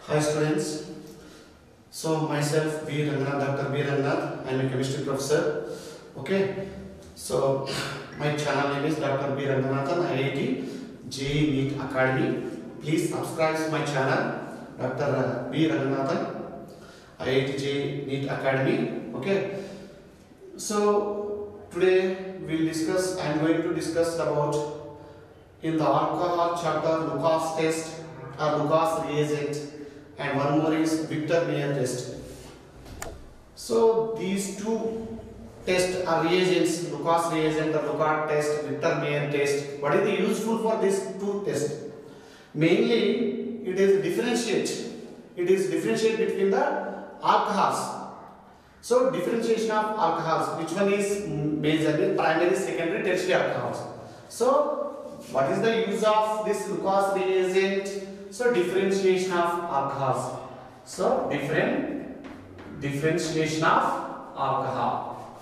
Hi students. So myself B. Ranganath, Dr. B. Ranganath. I am a chemistry professor. Okay. So my channel name is Dr. B. Ranganathan, IIT JEE NEET Academy. Please subscribe to my channel Dr. B. Ranganathan, IIT JEE NEET Academy. Okay. So today we will discuss. I am going to discuss about in the alcohol chapter Lucas test or Lucas reagent. And one more is Victor-Meyer test. So these two tests are reagents, Lucas reagent or Lucas test, Victor-Meyer test. What is the useful for these two tests? Mainly, it is differentiate. It is differentiate between the alcohols. So differentiation of alcohols. Which one is majorly primary, secondary, tertiary alcohols? So what is the use of this Lucas reagent? So differentiation of alcohols. So differentiation of alcohol.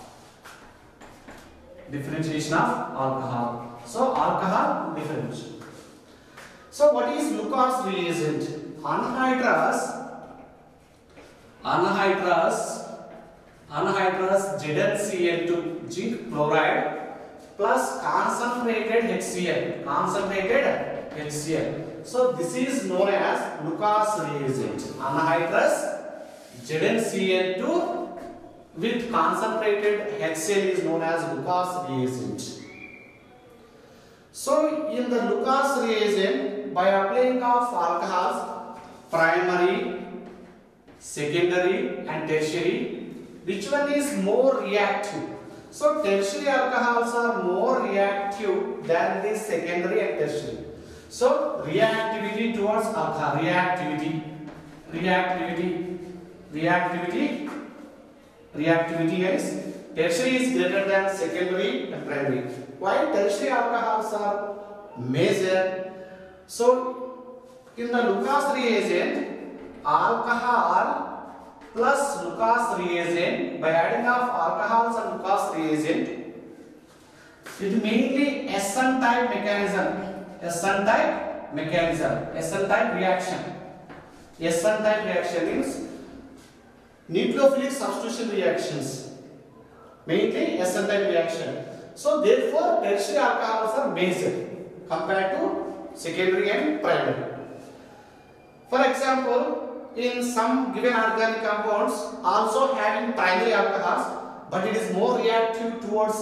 Differentiation of alcohol. So alcohol differentiation. So what is Lucas reagent? Anhydrous ZnCl2 zinc chloride plus concentrated HCl. So this is known as Lucas reagent. Anhydrous ZnCl2 with concentrated HCl is known as Lucas reagent. So in the Lucas reagent, by applying of alcohols, primary, secondary and tertiary, which one is more reactive? So tertiary alcohols are more reactive than the secondary and tertiary. So reactivity towards alcohol, reactivity is tertiary is greater than secondary and primary. Why tertiary alcohols are major? So in the Lucas reagent, alcohol plus Lucas reagent, by adding of alcohols and Lucas reagent, it mainly SN type mechanism. SN type reaction. SN type reaction means nucleophilic substitution reactions. Mainly SN type reaction. So therefore tertiary alcohols are major compared to secondary and primary. For example, in some given organic compounds also having primary alcohols, but it is more reactive towards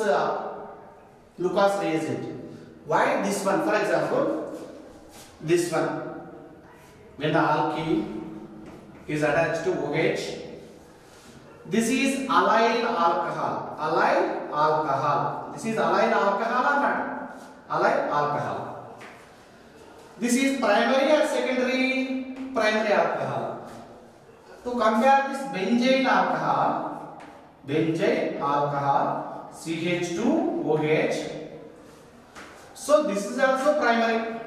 Lucas reagent. Why this one? For example, this one, when the alkene is attached to OH, this is allyl alcohol. This is allyl alcohol or not? Allyl alcohol. This is primary or secondary? Primary alcohol. To compare this benzyl alcohol, CH2OH. So this is also primary,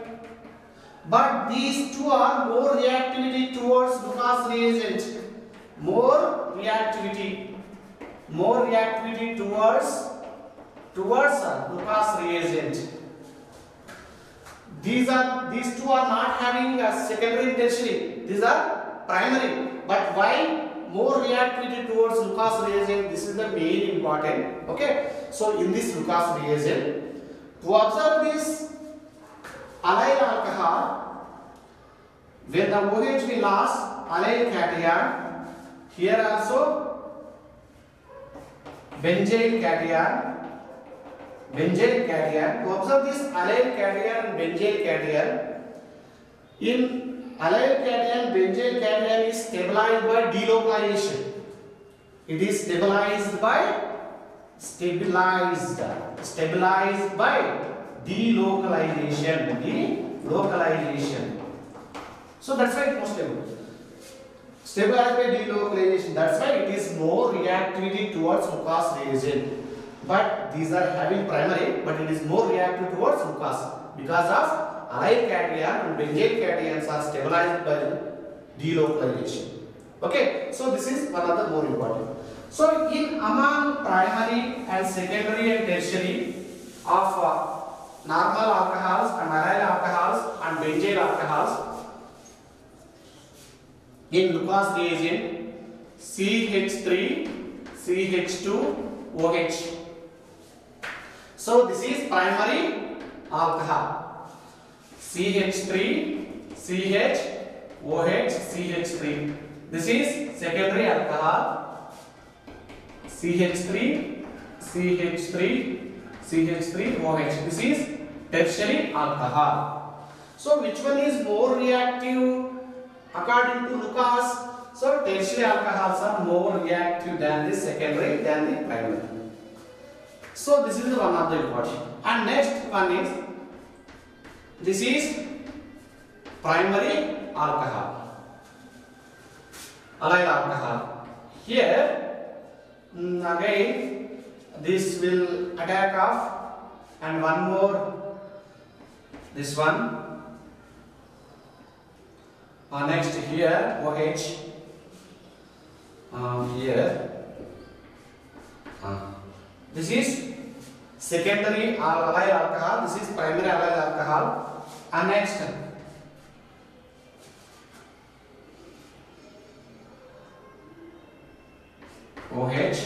but these two are more reactivity towards Lucas reagent. More reactivity towards Lucas reagent. These two are not having a secondary and tertiary. These are primary. But why more reactivity towards Lucas reagent? This is the main important. Okay. So in this Lucas reagent, to observe this allyl alcohol, when the OH will lost allyl cation, here also benzyl cation. To observe this allyl cation and benzyl cation, in allyl cation, benzyl cation is stabilized by delocalization. It is stabilized by delocalization. So that's why it is stable. Stabilized by delocalization. That's why it is more reactivity towards Lucas reagent. But these are having primary, but it is more reactive towards Lucas because of allyl cation and benzyl cations are stabilized by delocalization. Okay, so this is one of the more important. So in among primary and secondary and tertiary of normal alcohols and allyl alcohols and benzyl alcohols, in Lucas reagent CH3 CH2 OH. So this is primary alcohol. CH3 CH OH CH3. This is secondary alcohol. CH3 CH3 CH3 OH. This is tertiary alcohol. So which one is more reactive according to Lucas? So tertiary alcohols are more reactive than the secondary than the primary. So this is one of the important. And next one is, this is primary alcohol, allyl alcohol. Here again this will attack off, and one more, this one. Next here OH. Here this is secondary allyl alcohol, this is primary allyl alcohol. And next OH,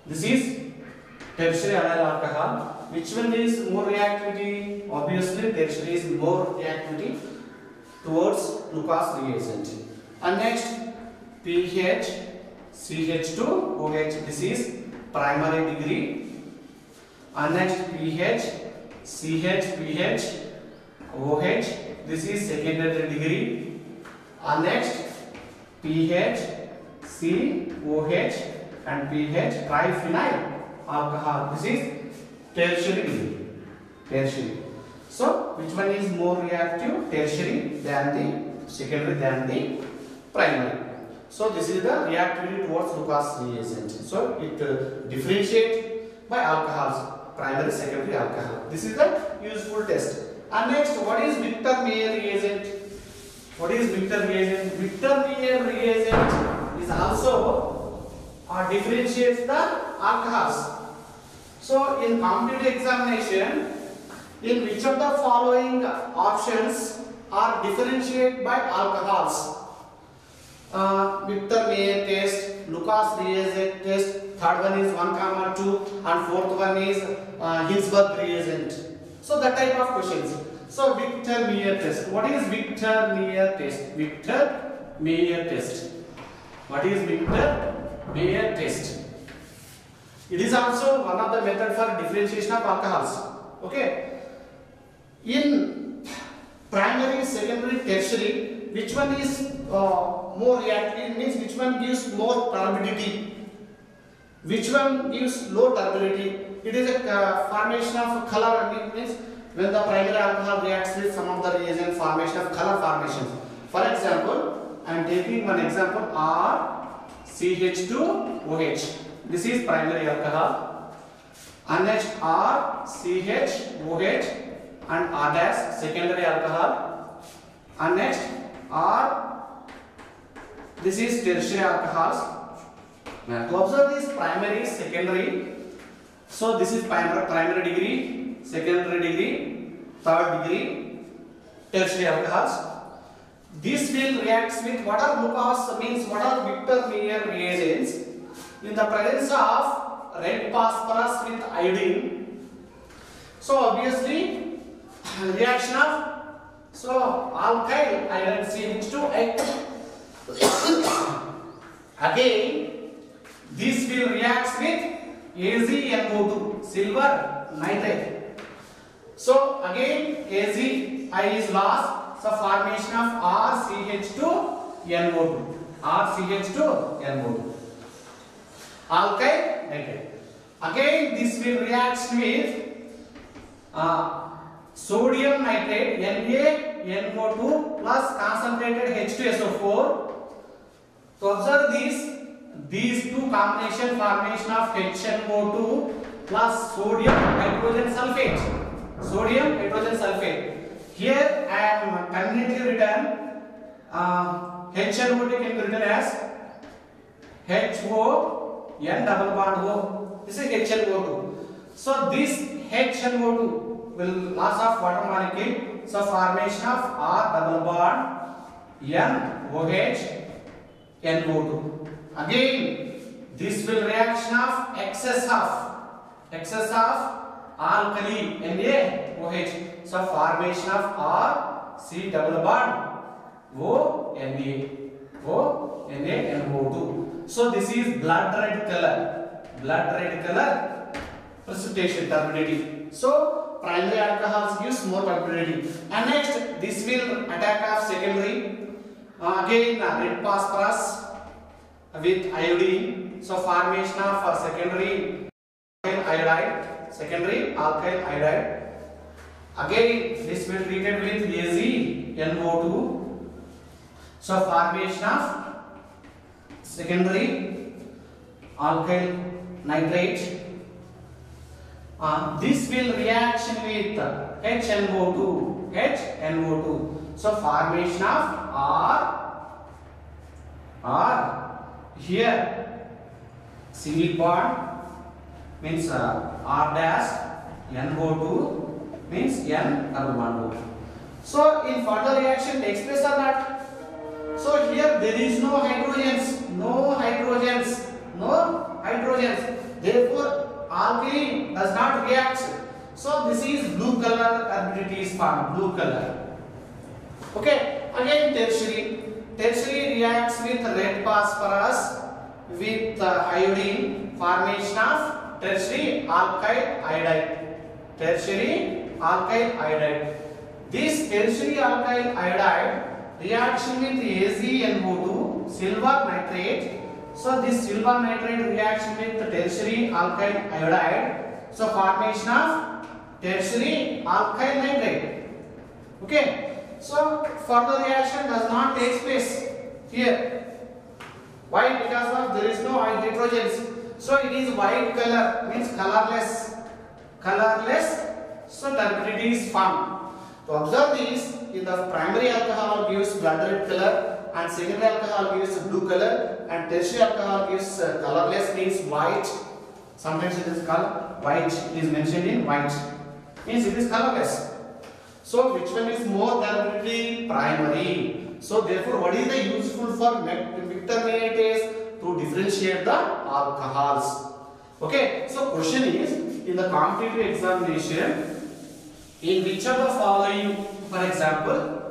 this is tertiary allyl alcohol. Which one is more reactivity? Obviously tertiary is more reactivity towards Lucas reagent. And next pH CH2 OH, this is primary degree. And next pH CH pH OH, this is secondary degree. And next pH C OH and pH triphenyl alcohol, this is tertiary degree. Tertiary. So which one is more reactive? Tertiary than the secondary than the primary. So this is the reactivity towards Lucas reagent. So it differentiates by alcohols, primary, secondary alcohol. This is the useful test. And next, what is Victor-Meyer reagent? What is Victor reagent? Victor-Meyer reagent is also differentiates the alcohols. So in competitive examination, in which of the following options are differentiated by alcohols? Victor-Meyer test, Lucas reagent test, third one is 1,2, and fourth one is Hinsberg reagent. So that type of questions. So Victor-Meyer test. What is Victor-Meyer test? Victor-Meyer test. What is Victor-Meyer test? It is also one of the method for differentiation of alcohols. Okay. In primary, secondary, tertiary, which one is more reactive? Means which one gives more turbidity? Which one gives low turbidity? It is a formation of color. Means when the primary alcohol reacts with some of the reagent, formation of color formations. For example, I am taking one example, RCH2OH. This is primary alcohol. And next RCHOH and R dash secondary alcohol. And next this is tertiary alcohols. Now to observe this primary, secondary. So this is primary degree, secondary degree, third degree, tertiary alcohols. This will react with what are Lucas, means what are Victor-Meyer reagents in the presence of red phosphorus with iodine. So obviously reaction of alkyl iron CH2. Again this will react with AgNO2, silver nitrate. So again Ag is lost, so formation of RCH2NO2. RCH2NO2. Alkyl nitrate. Again this will react with sodium nitrate NaNO2 plus concentrated H2SO4. To observe these two combination formation of HNO2 plus sodium hydrogen sulfate. Sodium hydrogen sulfate. Here I am conveniently written HNO2 can be written as HON double bond O. This is HNO2. So this HNO2 will loss of water molecule So formation of R double bond NOH NO2. Again, this will reaction of excess of alkali NaOH. So formation of R C double bond NaNO2. So this is blood red color precipitation turbidity. So primary alcohols gives more turbidity. And next, this will attack of secondary. Again, red phosphorus with iodine. So formation of secondary alkyl iodide. Again, this will treated with AgNO2. So formation of secondary alkyl nitrate. This will reaction with HNO2. So formation of R here single bond means R dash NO2 means N double bond. So in further reaction takes place or not? So here there is no hydrogens. Therefore alkali does not react. So this is blue color turbidity is formed, blue color. Okay, again tertiary reacts with red phosphorus with iodine, formation of tertiary alkyl iodide. This tertiary alkyl iodide reaction with AgNO2 silver nitrate. So this silver nitrate reaction with the tertiary alkyl iodide. So formation of tertiary alkyl nitrate. Okay. So further reaction does not take place here. Why? Because of there is no hydrogens. So it is white color, means colorless. So turbidity is formed. To observe this, in the primary alcohol gives blood red color, and secondary alcohol gives blue color, and tertiary alcohol gives colorless, means white. Sometimes it is called white. It is mentioned in white. Means it is colorless. So which one is more turbidity? Primary. So therefore, what is the useful for Victor Meyer test? To differentiate the alcohols. Okay. So question is, in the competitive examination, in which of the following, for example,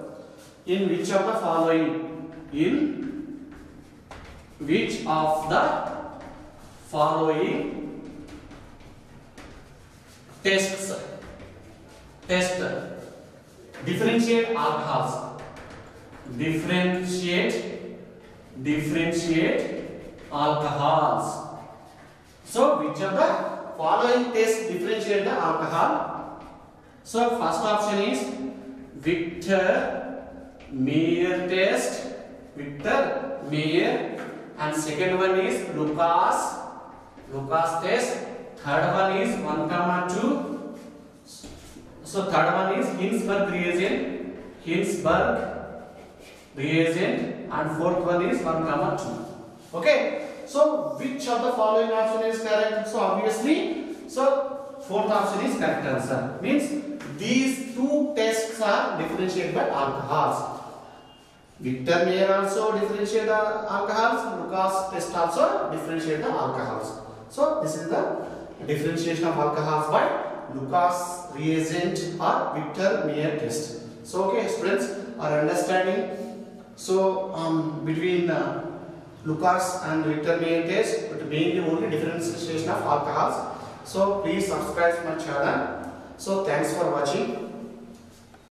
in which of the following tests differentiate alcohols. Differentiate alcohols. So which of the following tests differentiate the alcohol? So first option is Victor Meyer test. And second one is Lucas test. Third one is 1,2. So third one is Hinsberg reagent, and fourth one is 1,2. Okay. So which of the following option is correct? So obviously, fourth option is correct answer. Means these two tests are differentiated by alcohols. Victor Meyer also differentiate the alcohols. Lucas test also differentiate the alcohols. So this is the differentiation of alcohols by Lucas reagent or Victor Meyer test. So okay, students are understanding. So between Lucas and Victor Meyer test, but mainly only differentiation of alcohols. So please subscribe my channel. So thanks for watching.